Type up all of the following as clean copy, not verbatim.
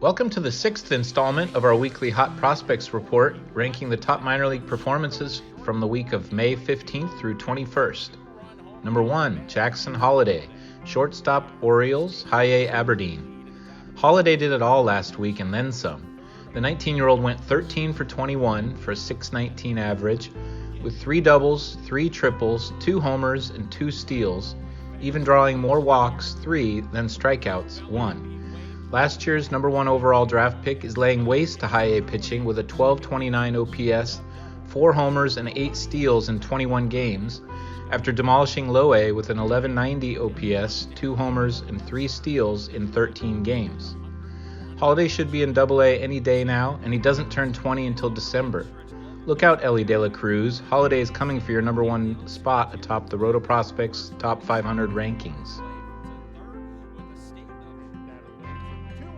Welcome to the 6th installment of our weekly Hot Prospects report, ranking the top minor league performances from the week of May 15th through 21st. Number 1, Jackson Holliday, shortstop Orioles, high A Aberdeen. Holliday did it all last week and then some. The 19-year-old went 13 for 21 for a .619 average, with 3 doubles, 3 triples, 2 homers, and 2 steals, even drawing more walks, 3, than strikeouts, 1. Last year's number 1 overall draft pick is laying waste to high A pitching with a .1229 OPS, 4 homers, and 8 steals in 21 games, after demolishing low A with an .1190 OPS, 2 homers, and 3 steals in 13 games. Holliday should be in Double A any day now, and he doesn't turn 20 until December. Look out, Elly De La Cruz. Holliday is coming for your number 1 spot atop the RotoProspects Top 500 rankings.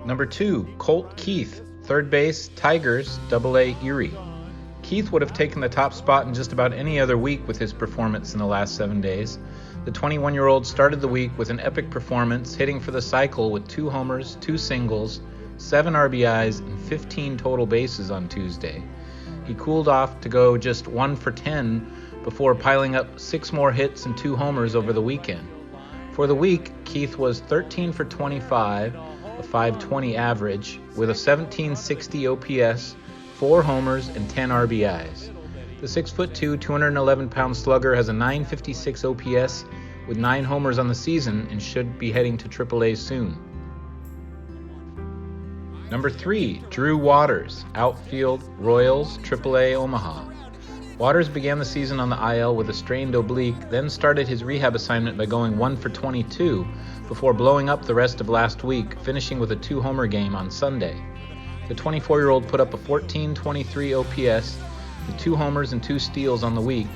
Number 2, Colt Keith, third base, Tigers, Double A Erie. Keith would have taken the top spot in just about any other week with his performance in the last 7 days. The 21-year-old started the week with an epic performance, hitting for the cycle with 2 homers, 2 singles, 7 RBIs, and 15 total bases on Tuesday. He cooled off to go just 1 for 10 before piling up 6 more hits and 2 homers over the weekend. For the week, Keith was 13 for 25, a .520 average, with a 1760 OPS, 4 homers, and 10 RBIs. The 6'2", 211-pound slugger has a .956 OPS with 9 homers on the season and should be heading to AAA soon. Number 3, Drew Waters, outfield, Royals, AAA Omaha. Waters began the season on the IL with a strained oblique, then started his rehab assignment by going 1 for 22 before blowing up the rest of last week, finishing with a 2-homer game on Sunday. The 24-year-old put up a .1423 OPS with 2 homers and 2 steals on the week,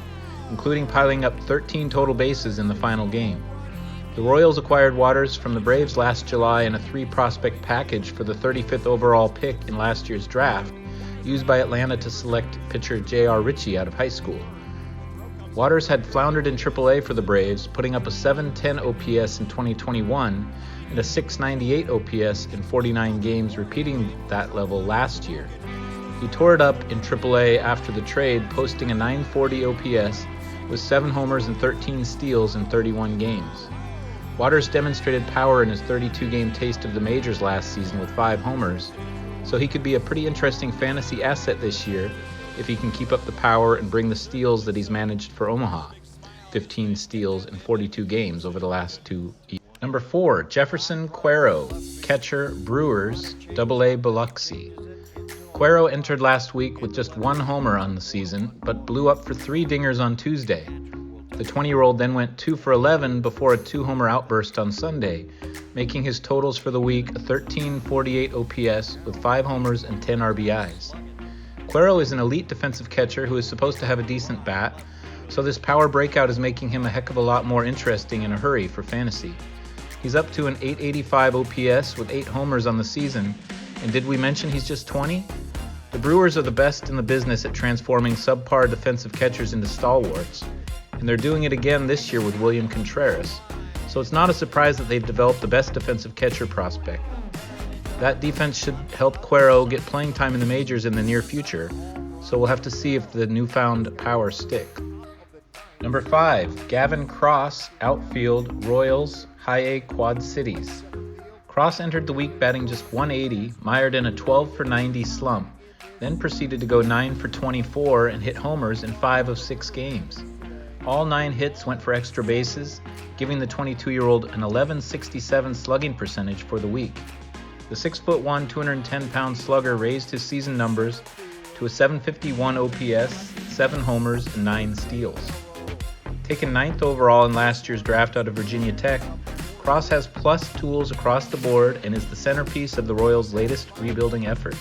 including piling up 13 total bases in the final game. The Royals acquired Waters from the Braves last July in a 3-prospect package for the 35th overall pick in last year's draft, used by Atlanta to select pitcher J.R. Ritchie out of high school. Waters had floundered in AAA for the Braves, putting up a .710 OPS in 2021 and a .698 OPS in 49 games, repeating that level last year. He tore it up in AAA after the trade, posting a .940 OPS with 7 homers and 13 steals in 31 games. Waters demonstrated power in his 32-game taste of the majors last season with 5 homers, so he could be a pretty interesting fantasy asset this year if he can keep up the power and bring the steals that he's managed for Omaha. 15 steals in 42 games over the last 2 years. Number 4, Jefferson Cuero, catcher, Brewers, Double A Biloxi. Cuero entered last week with just 1 homer on the season, but blew up for 3 dingers on Tuesday. The 20-year-old then went 2 for 11 before a 2-homer outburst on Sunday, making his totals for the week a .1348 OPS with 5 homers and 10 RBIs. Cuero is an elite defensive catcher who is supposed to have a decent bat, so this power breakout is making him a heck of a lot more interesting in a hurry for fantasy. He's up to an .885 OPS with 8 homers on the season, and did we mention he's just 20? The Brewers are the best in the business at transforming subpar defensive catchers into stalwarts, and they're doing it again this year with William Contreras, so it's not a surprise that they've developed the best defensive catcher prospect. That defense should help Cuero get playing time in the majors in the near future, so we'll have to see if the newfound power stick. Number 5, Gavin Cross, outfield, Royals, high A Quad Cities. Cross entered the week batting just .180, mired in a 12 for 90 slump, then proceeded to go 9 for 24 and hit homers in 5 of 6 games. All 9 hits went for extra bases, giving the 22-year-old an .1167 slugging percentage for the week. The 6'1", 210-pound slugger raised his season numbers to a .751 OPS, 7 homers, and 9 steals. Taken 9th overall in last year's draft out of Virginia Tech, Cross has plus tools across the board and is the centerpiece of the Royals' latest rebuilding effort.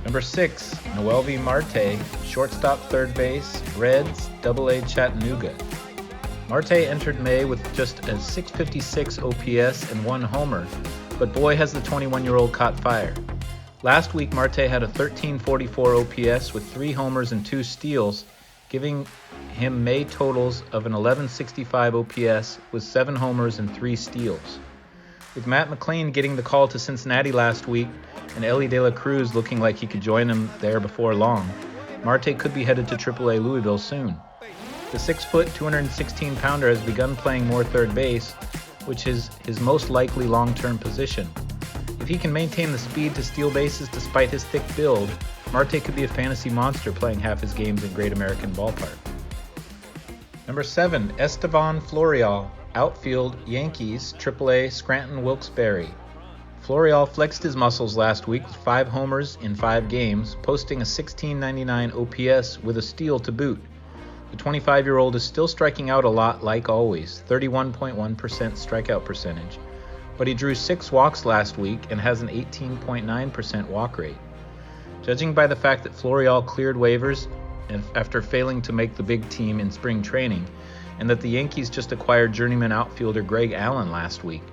Number 6, Elly Marte, shortstop, third base, Reds, Double A Chattanooga. Marte entered May with just a .656 OPS and 1 homer, but boy has the 21-year-old caught fire. Last week, Marte had a .1344 OPS with 3 homers and 2 steals, giving him May totals of an .1165 OPS with 7 homers and 3 steals. With Matt McLean getting the call to Cincinnati last week and Elly De La Cruz looking like he could join him there before long, Marte could be headed to AAA Louisville soon. The 6-foot, 216-pounder has begun playing more third base, which is his most likely long-term position. If he can maintain the speed to steal bases despite his thick build, Marte could be a fantasy monster playing half his games in Great American Ballpark. Number 7, Esteban Flores, outfield, Yankees, AAA, Scranton Wilkes-Barre. Flores flexed his muscles last week with 5 homers in 5 games, posting a .1699 OPS with a steal to boot. The 25-year-old is still striking out a lot like always, 31.1% strikeout percentage, but he drew 6 walks last week and has an 18.9% walk rate. Judging by the fact that Flores cleared waivers after failing to make the big team in spring training, and that the Yankees just acquired journeyman outfielder Greg Allen last week,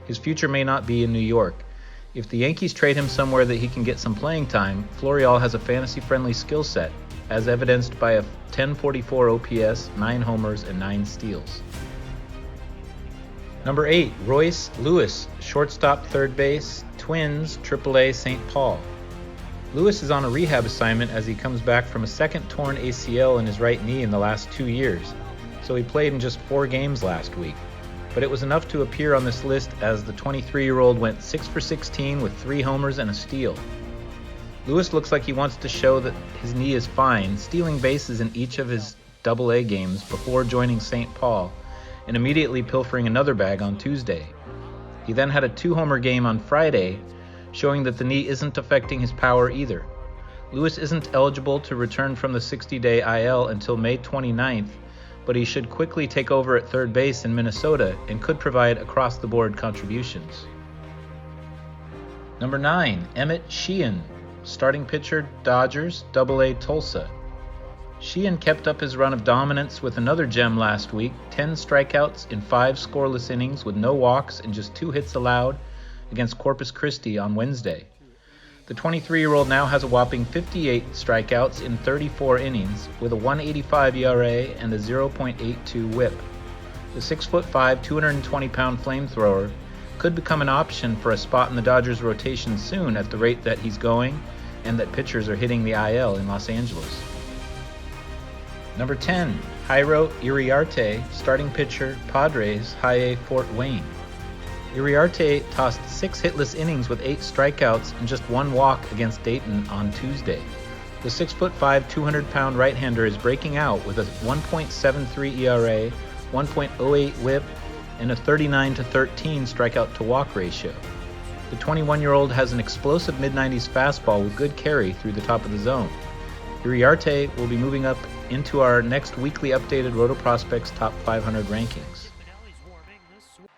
his future may not be in New York. If the Yankees trade him somewhere that he can get some playing time, Flores has a fantasy-friendly skill set, as evidenced by a 1044 OPS, 9 homers, and 9 steals. Number 8, Royce Lewis, shortstop, third base, Twins, AAA, St. Paul. Lewis is on a rehab assignment as he comes back from a second torn ACL in his right knee in the last 2 years, so he played in just 4 games last week. But it was enough to appear on this list as the 23-year-old went 6 for 16 with 3 homers and a steal. Lewis looks like he wants to show that his knee is fine, stealing bases in each of his AA games before joining St. Paul and immediately pilfering another bag on Tuesday. He then had a 2-homer game on Friday, showing that the knee isn't affecting his power either. Lewis isn't eligible to return from the 60-day IL until May 29th, but he should quickly take over at third base in Minnesota and could provide across-the-board contributions. Number 9, Emmett Sheehan, starting pitcher, Dodgers, AA, Tulsa. Sheehan kept up his run of dominance with another gem last week, 10 strikeouts in 5 scoreless innings with no walks and just 2 hits allowed against Corpus Christi on Wednesday. The 23-year-old now has a whopping 58 strikeouts in 34 innings with a 1.85 ERA and a 0.82 WHIP. The 6'5", 220-pound flamethrower could become an option for a spot in the Dodgers rotation soon at the rate that he's going and that pitchers are hitting the IL in Los Angeles. Number 10, Hiro Iriarte, starting pitcher, Padres, High A Fort Wayne. Iriarte tossed 6 hitless innings with 8 strikeouts and just 1 walk against Dayton on Tuesday. The 6'5", 200-pound right-hander is breaking out with a 1.73 ERA, 1.08 WHIP, and a 39-13 strikeout-to-walk ratio. The 21-year-old has an explosive mid-90s fastball with good carry through the top of the zone. Iriarte will be moving up into our next weekly updated RotoProspects Top 500 rankings.